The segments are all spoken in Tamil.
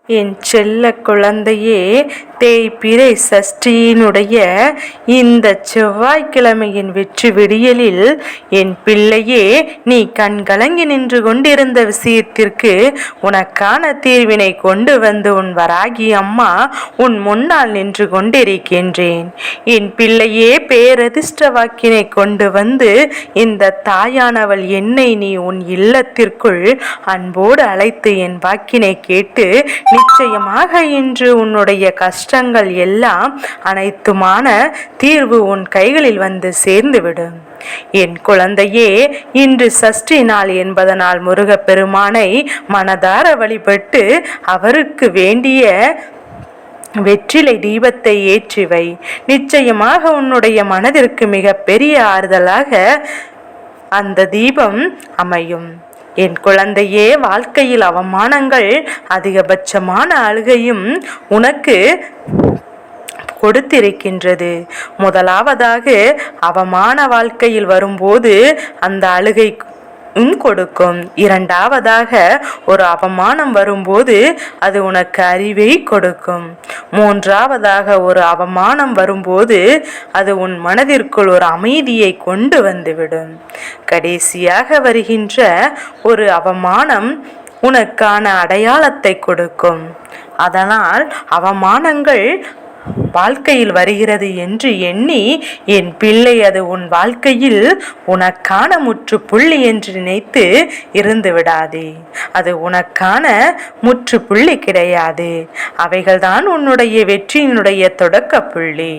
என் செல்ல குழந்தையே, தேய்பிறை சஷ்டியினுடைய இந்த செவ்வாய்க்கிழமையின் வெற்றி விடியலில் என் பிள்ளையே, நீ கண்கலங்கி நின்று கொண்டிருந்த விஷயத்திற்கு உனக்கான தீர்வினை கொண்டு வந்து உன் வராகி அம்மா உன் முன்னால் நின்று கொண்டிருக்கின்றேன். என் பிள்ளையே, பேரதிர்ஷ்ட வாக்கினை கொண்டு வந்து இந்த தாயானவள் என்னை நீ உன் இல்லத்திற்குள் அன்போடு அழைத்து என் வாக்கினை கேட்டு நிச்சயமாக இன்று உன்னுடைய கஷ்டங்கள் எல்லாம் அனைத்துமான தீர்வு உன் கைகளில் வந்து சேர்ந்துவிடும். என் குழந்தையே, இன்று சஷ்டி நாள் என்பதனால் முருகப்பெருமானை மனதார வழிபட்டு அவருக்கு வேண்டிய வெற்றிலை தீபத்தை ஏற்றிவை. நிச்சயமாக உன்னுடைய மனதிற்கு மிக பெரிய ஆறுதலாக அந்த தீபம் அமையும். என் குழந்தையே, வாழ்க்கையில் அவமானங்கள் அதிகபட்சமான அழுகையும் உனக்கு கொடுத்திருக்கின்றது. முதலாவதாக அவமான வாழ்க்கையில் வரும்போது அந்த அழுகை கொடுக்கும். இரண்டாவதாக ஒரு அவமானம் வரும்போது அது உனக்கு அறிவை கொடுக்கும். மூன்றாவதாக ஒரு அவமானம் வரும்போது அது உன் மனதிற்குள் ஒரு அமைதியை கொண்டு வந்துவிடும். கடைசியாக வருகின்ற ஒரு அவமானம் உனக்கான அடையாளத்தை கொடுக்கும். அதனால் அவமானங்கள் வாழ்க்கையில் வருகிறது என்று எண்ணி என் பிள்ளை அது உன் வாழ்க்கையில் உனக்கான முற்றுப்புள்ளி என்று நினைத்து இருந்து விடாதே. அது உனக்கான முற்றுப்புள்ளி கிடையாது. அவைகள்தான் உன்னுடைய வெற்றியினுடைய தொடக்க புள்ளி.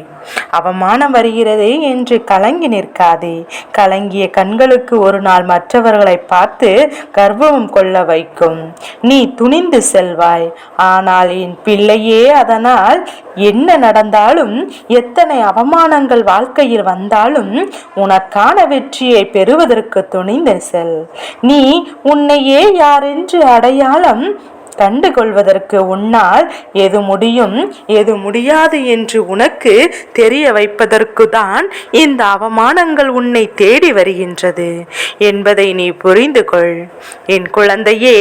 அவமானம் வருகிறதே என்று கலங்கி நிற்காதே. கலங்கிய கண்களுக்கு ஒரு நாள் மற்றவர்களை பார்த்து கர்வம் கொள்ள வைக்கும். நீ துணிந்து செல்வாய். ஆனால் என் பிள்ளையே, அதனால் என்ன நடந்தாலும், எத்தனை அவமானங்கள் வாழ்க்கையில் வந்தாலும் உனக்கான வெற்றியை பெறுவதற்கு துணிந்து செல். நீ உன்னையே யாரென்று அடையாளம் கண்டுகொள்வதற்கு உன்னால் எது முடியும் எது முடியாது என்று உனக்கு தெரிய வைப்பதற்கு தான் இந்த அவமானங்கள் உன்னை தேடி வருகின்றது என்பதை நீ புரிந்து கொள். என் குழந்தையே,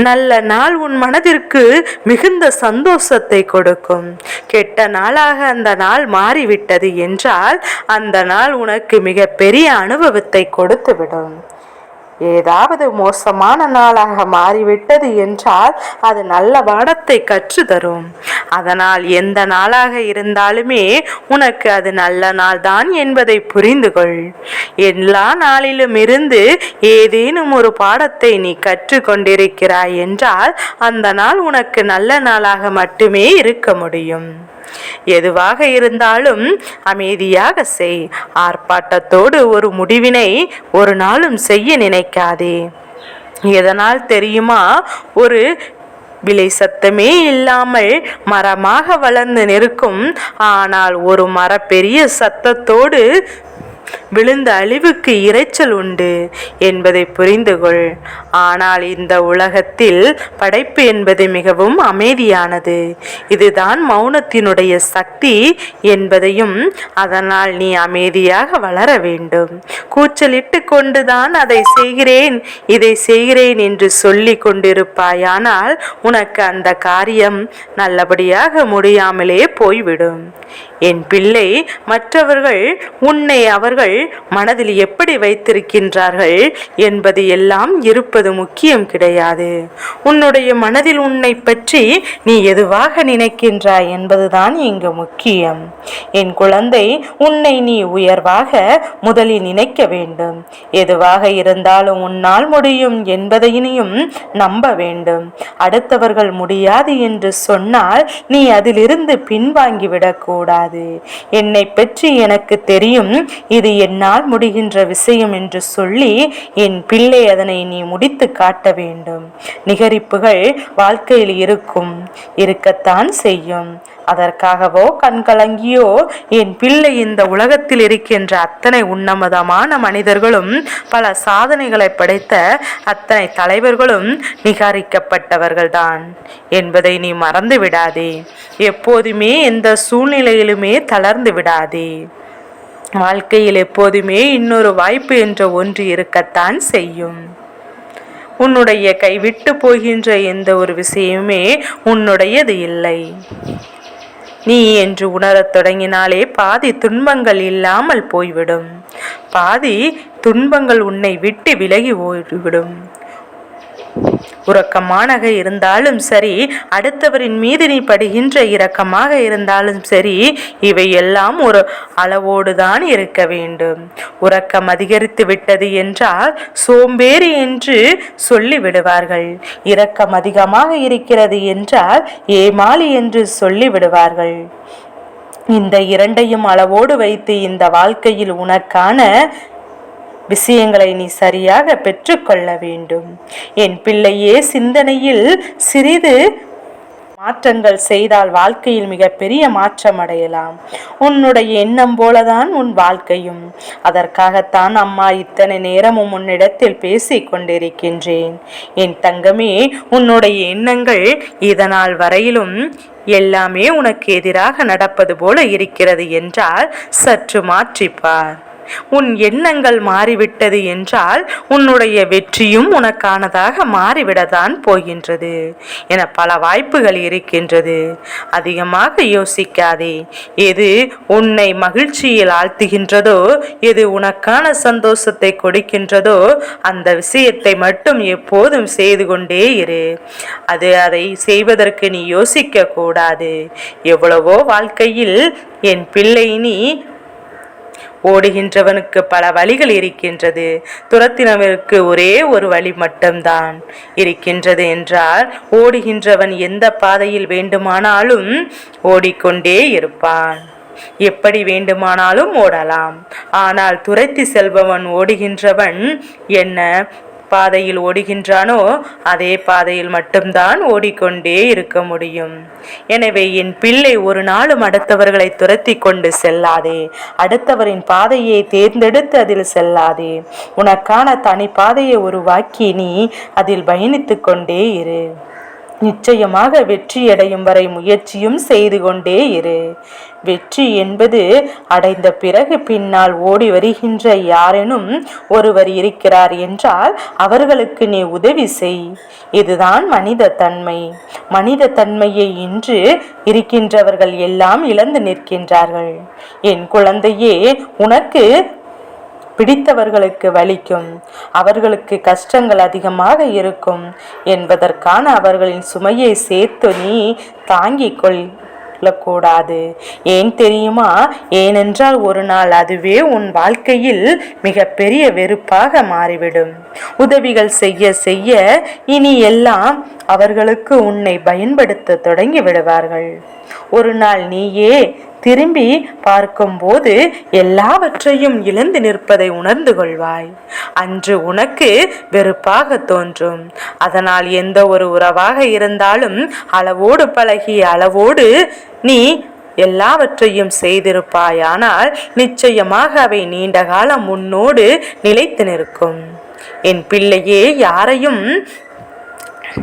நல்ல நாள் உன் மனதிற்கு மிகுந்த சந்தோஷத்தை கொடுக்கும். கெட்ட நாளாக அந்த நாள் மாறிவிட்டது என்றால் அந்த நாள் உனக்கு மிக பெரிய அனுபவத்தை கொடுத்துவிடும். ஏதாவது மோசமான நாளாக மாறிவிட்டது என்றால் அது நல்ல பாடத்தை கற்று தரும். அதனால் எந்த நாளாக இருந்தாலுமே உனக்கு அது நல்ல நாள் தான் என்பதை புரிந்து கொள். எல்லா நாளிலும் இருந்து ஏதேனும் ஒரு பாடத்தை நீ கற்று கொண்டிருக்கிறாய் என்றால் அந்த நாள் உனக்கு நல்ல நாளாக மட்டுமே இருக்க முடியும். எதுவாக இருந்தாலும் அமைதியாக செய். ஆர்ப்பாட்டத்தோடு ஒரு முடிவினை ஒரு நாளும் செய்ய நினைக்காதே. எதனால் தெரியுமா? ஒரு விலை சத்தமே இல்லாமல் மரமாக வளர்ந்து நிற்கும். ஆனால் ஒரு மர பெரிய சத்தத்தோடு விழுந்த அழிவுக்கு இரைச்சல் உண்டு என்பதை புரிந்து கொள். ஆனால் இந்த உலகத்தில் படைப்பு என்பது மிகவும் அமைதியானது. இதுதான் மௌனத்தினுடைய சக்தி என்பதையும், அதனால் நீ அமைதியாக வளர வேண்டும். கூச்சலிட்டு கொண்டுதான் அதை செய்கிறேன் இதை செய்கிறேன் என்று சொல்லி கொண்டிருப்பாயானால் உனக்கு அந்த காரியம் நல்லபடியாக முடியாமலே போய்விடும். என் பிள்ளை, மற்றவர்கள் உன்னை அவர்கள் மனதில் எப்படி வைத்திருக்கின்றார்கள் என்பது எல்லாம் இருப்பது முக்கியம் கிடையாது. உன்னுடைய மனதில் உன்னை பற்றி நீ எதுவாக நினைக்கின்றாய் என்பதுதான் இங்கு முக்கியம். என் குழந்தை, உன்னை நீ உயர்வாக முதலில் நினைக்க வேண்டும். எதுவாக இருந்தாலும் உன்னால் முடியும் என்பதையும் நம்ப வேண்டும். அடுத்தவர்கள் முடியாது என்று சொன்னால் நீ அதிலிருந்து பின்வாங்கிவிடக்கூடாது. என்னை பற்றி எனக்கு தெரியும், இது என்னால் முடிகின்ற விஷயம் என்று சொல்லி என் பிள்ளை அதனை நீ முடித்து காட்ட வேண்டும். நிகரிப்புகள் வாழ்க்கையில் இருக்கத்தான் செய்யும். அதற்காகவோ கண்கலங்கியோ என் பிள்ளை இந்த உலகத்தில் இருக்கின்ற அத்தனை உன்னதமான மனிதர்களும் பல சாதனைகளை படைத்த அத்தனை தலைவர்களும் நிகாரிக்கப்பட்டவர்கள்தான் என்பதை நீ மறந்து விடாதே. எப்போதுமே எந்த சூழ்நிலையிலுமே தளர்ந்து விடாதே. வாழ்க்கையில் எப்போதுமே இன்னொரு வாய்ப்பு என்ற ஒன்று இருக்கத்தான் செய்யும். உன்னுடைய கைவிட்டு போகின்ற எந்த ஒரு விஷயமுமே உன்னுடையது இல்லை. நீ என்று உணரத் தொடங்கினாலே பாதி துன்பங்கள் இல்லாமல் போய்விடும். பாதி துன்பங்கள் உன்னை விட்டு விலகி ஓடிவிடும். உறக்கமாக இருந்தாலும் சரி, அடுத்தவரின் மீது நீ படுகின்ற இரக்கமாக இருந்தாலும் சரி, இவை எல்லாம் ஒரு அளவோடுதான் இருக்க வேண்டும். உறக்கம் அதிகரித்து விட்டது என்றால் சோம்பேறி என்று சொல்லி விடுவார்கள். இரக்கம் அதிகமாக இருக்கிறது என்றால் ஏமாளி என்று சொல்லி விடுவார்கள். இந்த இரண்டையும் அளவோடு வைத்து இந்த வாழ்க்கையில் உனக்கான விஷயங்களை நீ சரியாக பெற்றுக்கொள்ள வேண்டும். என் பிள்ளையே, சிந்தனையில் சிறிது மாற்றங்கள் செய்தால் வாழ்க்கையில் மிகப்பெரிய மாற்றம் அடையலாம். உன்னுடைய எண்ணம் போலதான் உன் வாழ்க்கையும். அதற்காகத்தான் அம்மா இத்தனை நேரமும் உன்னிடத்தில் பேசிக் கொண்டிருக்கின்றேன். என் தங்கமே, உன்னுடைய எண்ணங்கள் இதனால் வரையிலும் எல்லாமே உனக்கு எதிராக நடப்பது போல இருக்கிறது என்றால் சற்று மாற்றிப்பார். உன் எண்ணங்கள் மாறிவிட்டது என்றால் உன்னுடைய வெற்றியும் உனக்கானதாக மாறிவிடத்தான் போகின்றது என பல வாய்ப்புகள் இருக்கின்றது. அதிகமாக யோசிக்காதே. எது உன்னை மகிழ்ச்சியில் ஆழ்த்துகின்றதோ, எது உனக்கான சந்தோஷத்தை கொடுக்கின்றதோ அந்த விஷயத்தை மட்டும் எப்போதும் செய்து கொண்டே இரு. அதை செய்வதற்கு நீ யோசிக்க கூடாது. எவ்வளவோ வாழ்க்கையில் என் பிள்ளை, நீ ஓடுகின்றவனுக்கு பல வழிகள் இருக்கின்றது, துரத்தினவனுக்கு ஒரே ஒரு வழி மட்டும்தான் இருக்கின்றது என்றால் ஓடுகின்றவன் எந்த பாதையில் வேண்டுமானாலும் ஓடிக்கொண்டே இருப்பான். எப்படி வேண்டுமானாலும் ஓடலாம். ஆனால் துரத்தி செல்பவன், ஓடுகின்றவன் என்ன பாதையில் ஓடுகின்றானோ அதே பாதையில் மட்டும்தான் ஓடிக்கொண்டே இருக்க முடியும். எனவே என் பிள்ளை, ஒரு நாளும் அடுத்தவர்களை துரத்தி கொண்டு செல்லாதே. அடுத்தவரின் பாதையை தேர்ந்தெடுத்து அதில் செல்லாதே. உனக்கான தனி பாதையை உருவாக்கி நீ அதில் பயணித்து கொண்டே இரு. நிச்சயமாக வெற்றியடையும் வரை முயற்சியும் செய்து கொண்டே இரு. வெற்றி என்பது அடைந்த பிறகு பின்னால் ஓடி வருகின்ற யாரேனும் ஒருவர் இருக்கிறார் என்றால் அவர்களுக்கு நீ உதவி செய். இதுதான் மனித தன்மை. மனித தன்மையை இன்று இருக்கின்றவர்கள் எல்லாம் இழந்து நிற்கின்றார்கள். என் குழந்தையே, உனக்கு பிடித்தவர்களுக்கு வலிக்கும், அவர்களுக்கு கஷ்டங்கள் அதிகமாக இருக்கும் என்பதற்கான அவர்களின் சுமையை சேர்த்து நீ தாங்கிக் கொள்ளக்கூடாது. ஏன் தெரியுமா? ஏனென்றால் ஒரு நாள் அதுவே உன் வாழ்க்கையில் மிகப்பெரிய வெறுப்பாக மாறிவிடும். உதவிகள் செய்ய செய்ய இனி எல்லாம் அவர்களுக்கு உன்னை பயன்படுத்த தொடங்கி விடுவார்கள். ஒரு நாள் நீயே திரும்பி பார்க்கும்போது எல்லாவற்றையும் இழந்து நிற்பதை உணர்ந்து கொள்வாய். அன்று உனக்கு வெறுப்பாக தோன்றும். அதனால் எந்த ஒரு உறவாக இருந்தாலும் அளவோடு பழகி அளவோடு நீ எல்லாவற்றையும் செய்திருப்பாய். ஆனால் நிச்சயமாக அவை நீண்ட காலம் உன்னோடு நிலைத்து நிற்கும். என் பிள்ளையே, யாரையும்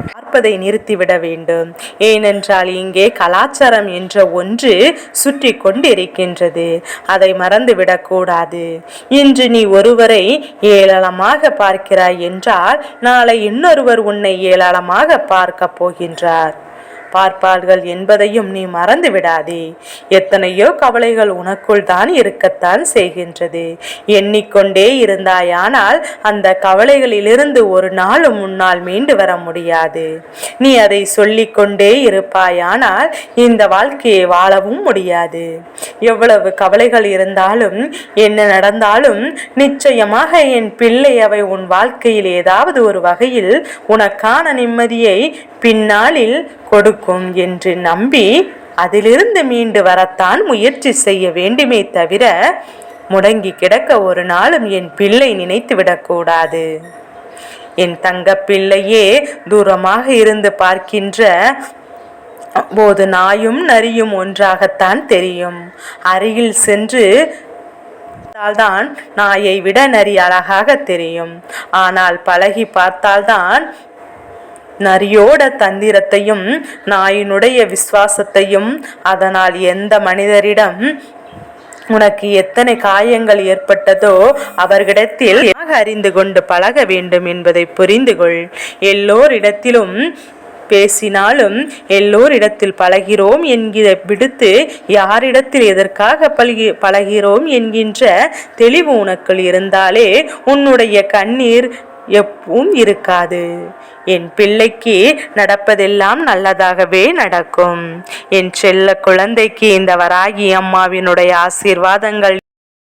பார்ப்பதை நிறுத்திவிட வேண்டும். ஏனென்றால் இங்கே கலாச்சாரம் என்ற ஒன்று சுற்றி கொண்டிருக்கின்றது. அதை மறந்துவிடக்கூடாது. இன்று நீ ஒருவரை ஏளனமாக பார்க்கிறாய் என்றால் நாளை இன்னொருவர் உன்னை ஏளனமாக பார்க்க போகின்றார், பார்ப்பார்கள் என்பதையும் நீ மறந்து விடாதே. எத்தனையோ கவலைகள் உனக்குள் தான் இருக்கத்தான் செய்கின்றது. எண்ணிக்கொண்டே இருந்தாயானால் அந்த கவலைகளிலிருந்து ஒரு நாளும் முன்னால் மீண்டு வர முடியாது. நீ அதை சொல்லிக்கொண்டே இருப்பாயானால் இந்த வாழ்க்கையை வாழவும் முடியாது. எவ்வளவு கவலைகள் இருந்தாலும் என்ன நடந்தாலும் நிச்சயமாக என் பிள்ளை, அவை உன் வாழ்க்கையில் ஏதாவது ஒரு வகையில் உனக்கான நிம்மதியை பின்னாளில் கொடுக்கும் என்று நம்பி அதிலிருந்து மீண்டு வரத்தான் முயற்சி செய்ய வேண்டுமே தவிர முடங்கி கிடக்க ஒரு நாளும் என் பிள்ளை நினைத்து விடக்கூடாது. என் தங்க பிள்ளையே, தூரமாக இருந்து பார்க்கின்ற போது நாயும் நரியும் ஒன்றாகத்தான் தெரியும். அருகில் சென்று தான் நாயை விட நரி அழகாக தெரியும். ஆனால் பழகி பார்த்தால்தான் நரியோட தந்திரத்தையும் நாயினுடைய விசுவாசத்தையும், அதனால் எந்த மனிதரிடம் உனக்கு எத்தனை காயங்கள் ஏற்பட்டதோ அவர்களிடத்தில் அறிந்து கொண்டு பழக வேண்டும் என்பதை புரிந்து கொள். எல்லோரிடத்திலும் பேசினாலும் எல்லோரிடத்தில் பழகிறோம் என்கிற விடுத்து யாரிடத்தில் எதற்காக பழகிறோம் என்கின்ற தெளிவு உனக்குள் இருந்தாலே உன்னுடைய கண்ணீர் எப்பவும் இருக்காது. என் பிள்ளைக்கு நடப்பதெல்லாம் நல்லதாகவே நடக்கும். என் செல்ல குழந்தைக்கு இந்த வராகி அம்மாவினுடைய ஆசீர்வாதங்கள்